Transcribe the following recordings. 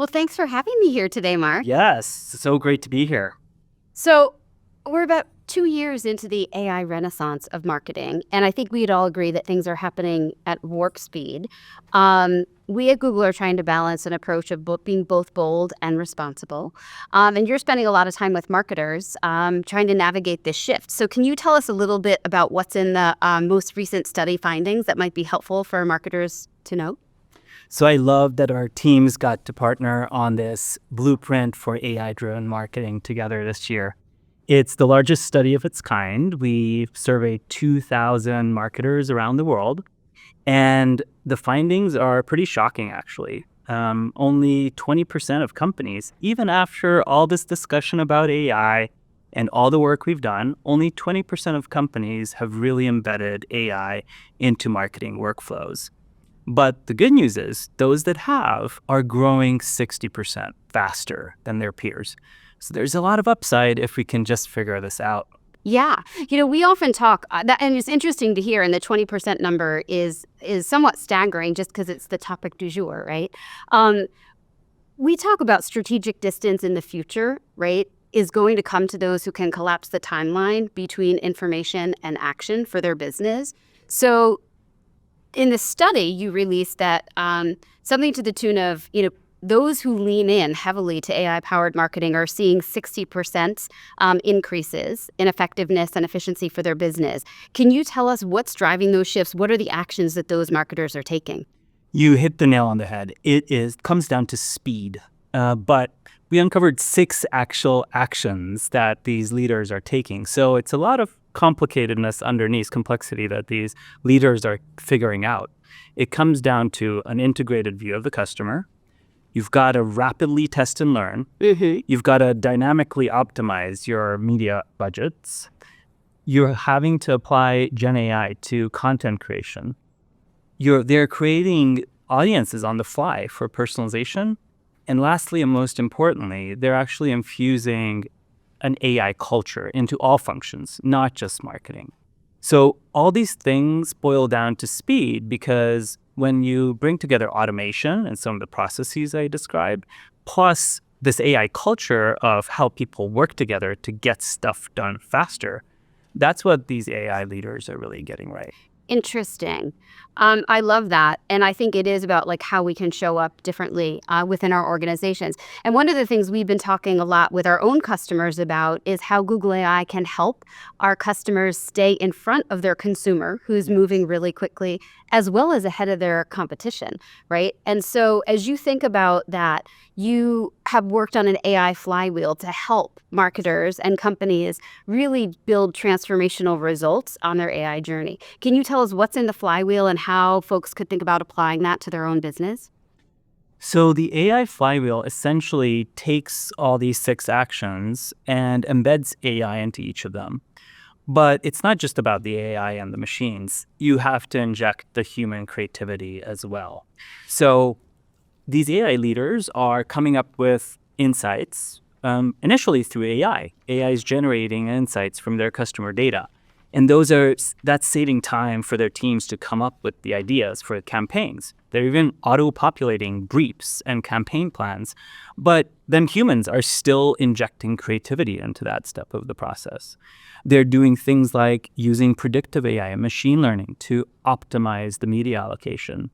Well, thanks for having me here today, Mark. Yes, so great to be here. So, we're about 2 years into the AI renaissance of marketing, and I think we'd all agree that things are happening at warp speed. We at Google are trying to balance an approach of being both bold and responsible. And you're spending a lot of time with marketers trying to navigate this shift. So, can you tell us a little bit about what's in the most recent study findings that might be helpful for marketers to know? So I love that our teams got to partner on this blueprint for AI-driven marketing together this year. It's the largest study of its kind. We surveyed 2,000 marketers around the world, and the findings are pretty shocking, actually. Only 20% of companies, even after all this discussion about AI and all the work we've done, only 20% of companies have really embedded AI into marketing workflows. But the good news is those that have are growing 60% faster than their peers. So there's a lot of upside if we can just figure this out. Yeah. We often talk, and it's interesting to hear, and the 20% number is somewhat staggering just because it's the topic du jour, right? We talk about strategic distance in the future, right, is going to come to those who can collapse the timeline between information and action for their business. So in the study, you released that something to the tune of, those who lean in heavily to AI-powered marketing are seeing 60% increases in effectiveness and efficiency for their business. Can you tell us what's driving those shifts? What are the actions that those marketers are taking? You hit the nail on the head. It comes down to speed. But we uncovered 6 actual actions that these leaders are taking. So it's a lot of complicatedness underneath, complexity that these leaders are figuring out. It comes down to an integrated view of the customer. You've got to rapidly test and learn. You've got to dynamically optimize your media budgets. You're having to apply Gen AI to content creation. They're creating audiences on the fly for personalization. And lastly, and most importantly, they're actually infusing an AI culture into all functions, not just marketing. So all these things boil down to speed because when you bring together automation and some of the processes I described, plus this AI culture of how people work together to get stuff done faster, that's what these AI leaders are really getting right. Interesting. I love that. And I think it is about how we can show up differently within our organizations. And one of the things we've been talking a lot with our own customers about is how Google AI can help our customers stay in front of their consumer who's moving really quickly, as well as ahead of their competition, right? And so as you think about that, you have worked on an AI flywheel to help marketers and companies really build transformational results on their AI journey. Can you tell us what's in the flywheel and how folks could think about applying that to their own business? So the AI flywheel essentially takes all these 6 actions and embeds AI into each of them. But it's not just about the AI and the machines. You have to inject the human creativity as well. So these AI leaders are coming up with insights initially through AI. AI is generating insights from their customer data. And that's saving time for their teams to come up with the ideas for campaigns. They're even auto-populating briefs and campaign plans. But then humans are still injecting creativity into that step of the process. They're doing things like using predictive AI and machine learning to optimize the media allocation.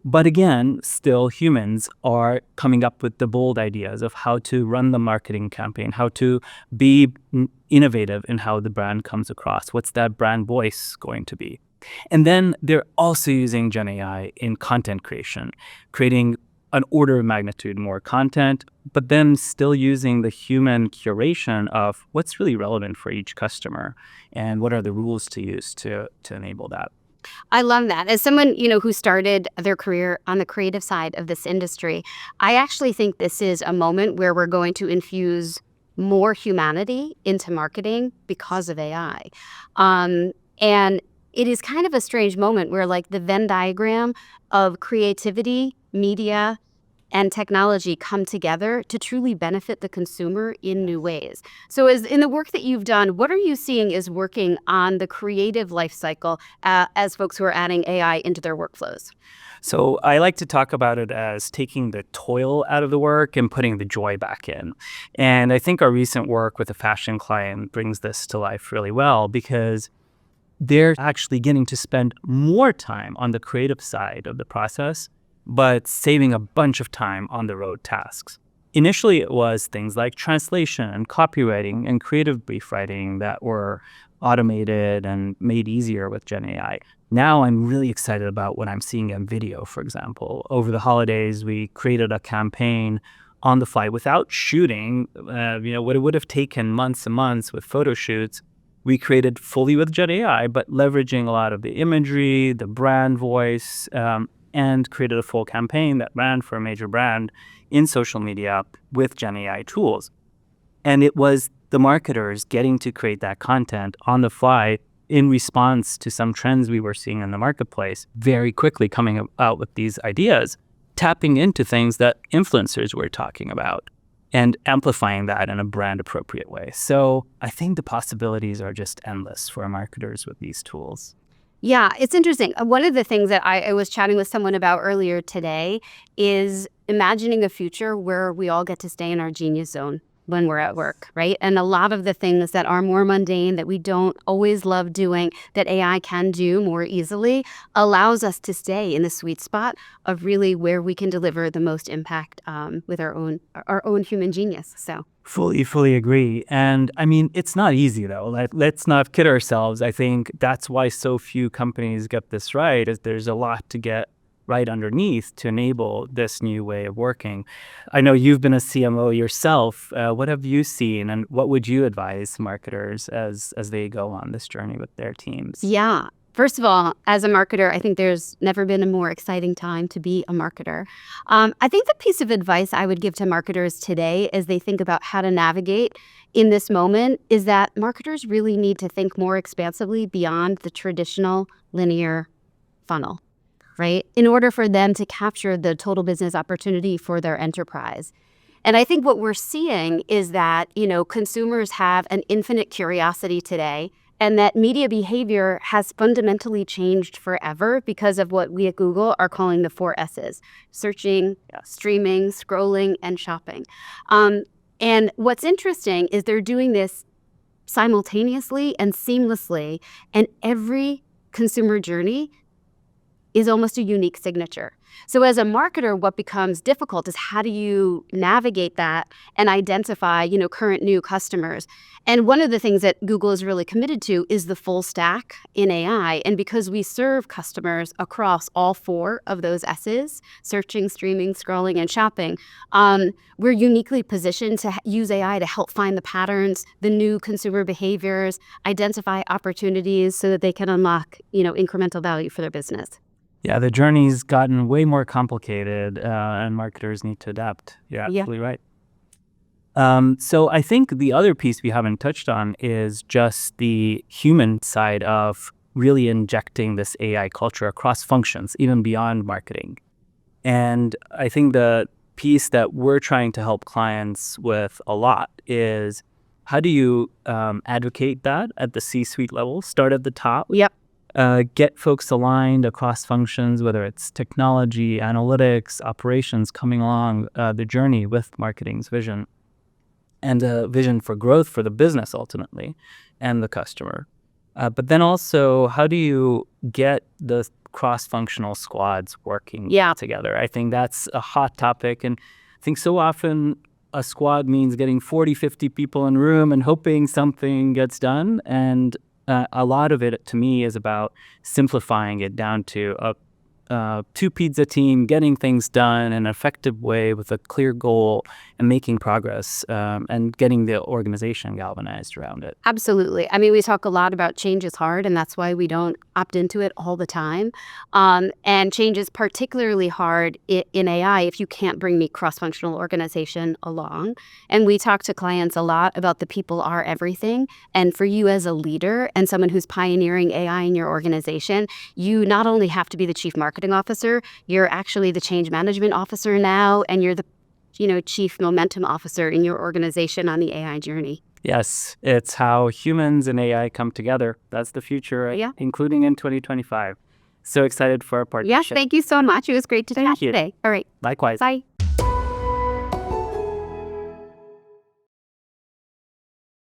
But again, still humans are coming up with the bold ideas of how to run the marketing campaign, how to be innovative in how the brand comes across. What's that brand voice going to be? And then they're also using Gen AI in content creation, creating an order of magnitude more content, but then still using the human curation of what's really relevant for each customer and what are the rules to use to enable that. I love that. As someone, who started their career on the creative side of this industry, I actually think this is a moment where we're going to infuse more humanity into marketing because of AI. And it is kind of a strange moment where the Venn diagram of creativity, media, and technology come together to truly benefit the consumer in new ways. So as in the work that you've done, what are you seeing is working on the creative life cycle as folks who are adding AI into their workflows? So I like to talk about it as taking the toil out of the work and putting the joy back in. And I think our recent work with a fashion client brings this to life really well because they're actually getting to spend more time on the creative side of the process, but saving a bunch of time on the road tasks. Initially, it was things like translation and copywriting and creative brief writing that were automated and made easier with Gen AI. Now I'm really excited about what I'm seeing in video, for example. Over the holidays, we created a campaign on the fly without shooting, what it would have taken months and months with photo shoots. We created fully with Gen AI, but leveraging a lot of the imagery, the brand voice, and created a full campaign that ran for a major brand in social media with Gen AI tools. And it was the marketers getting to create that content on the fly in response to some trends we were seeing in the marketplace, very quickly coming out with these ideas, tapping into things that influencers were talking about and amplifying that in a brand appropriate way. So I think the possibilities are just endless for marketers with these tools. Yeah, it's interesting. One of the things that I was chatting with someone about earlier today is imagining a future where we all get to stay in our genius zone when we're at work, right? And a lot of the things that are more mundane, that we don't always love doing, that AI can do more easily, allows us to stay in the sweet spot of really where we can deliver the most impact with our own human genius. So Fully agree. And I mean, it's not easy though. Let's not kid ourselves. I think that's why so few companies get this right, is there's a lot to get right underneath to enable this new way of working. I know you've been a CMO yourself. What have you seen, and what would you advise marketers as they go on this journey with their teams? yeah. First of all, as a marketer, I think there's never been a more exciting time to be a marketer. I think the piece of advice I would give to marketers today as they think about how to navigate in this moment is that marketers really need to think more expansively beyond the traditional linear funnel, right? In order for them to capture the total business opportunity for their enterprise. And I think what we're seeing is that, consumers have an infinite curiosity today, and that media behavior has fundamentally changed forever because of what we at Google are calling the 4 S's: searching, streaming, scrolling, and shopping. And what's interesting is they're doing this simultaneously and seamlessly, and every consumer journey is almost a unique signature. So as a marketer, what becomes difficult is how do you navigate that and identify, current new customers? And one of the things that Google is really committed to is the full stack in AI. And because we serve customers across all 4 of those S's, searching, streaming, scrolling, and shopping, we're uniquely positioned to use AI to help find the patterns, the new consumer behaviors, identify opportunities so that they can unlock, incremental value for their business. Yeah, the journey's gotten way more complicated, and marketers need to adapt. You're Yeah. absolutely right. So I think the other piece we haven't touched on is just the human side of really injecting this AI culture across functions, even beyond marketing. And I think the piece that we're trying to help clients with a lot is how do you advocate that at the C-suite level, start at the top, Yep. get folks aligned across functions, whether it's technology, analytics, operations, coming along the journey with marketing's vision and a vision for growth for the business ultimately and the customer. But then also, how do you get the cross-functional squads working together? I think that's a hot topic. And I think so often a squad means getting 40, 50 people in a room and hoping something gets done. And a lot of it, to me, is about simplifying it down to a 2 pizza team, getting things done in an effective way with a clear goal and making progress and getting the organization galvanized around it. Absolutely. I mean, we talk a lot about change is hard, and that's why we don't opt into it all the time. And change is particularly hard in AI if you can't bring the cross-functional organization along. And we talk to clients a lot about the people are everything. And for you as a leader and someone who's pioneering AI in your organization, you not only have to be the chief marketer marketing officer, you're actually the change management officer now, and you're the chief momentum officer in your organization on the AI journey. Yes, it's how humans and AI come together. That's the future, Yeah. including in 2025. So excited for our Yes, partnership. thank you so much. It was great to chat Thank you. today. All right. Likewise. Bye.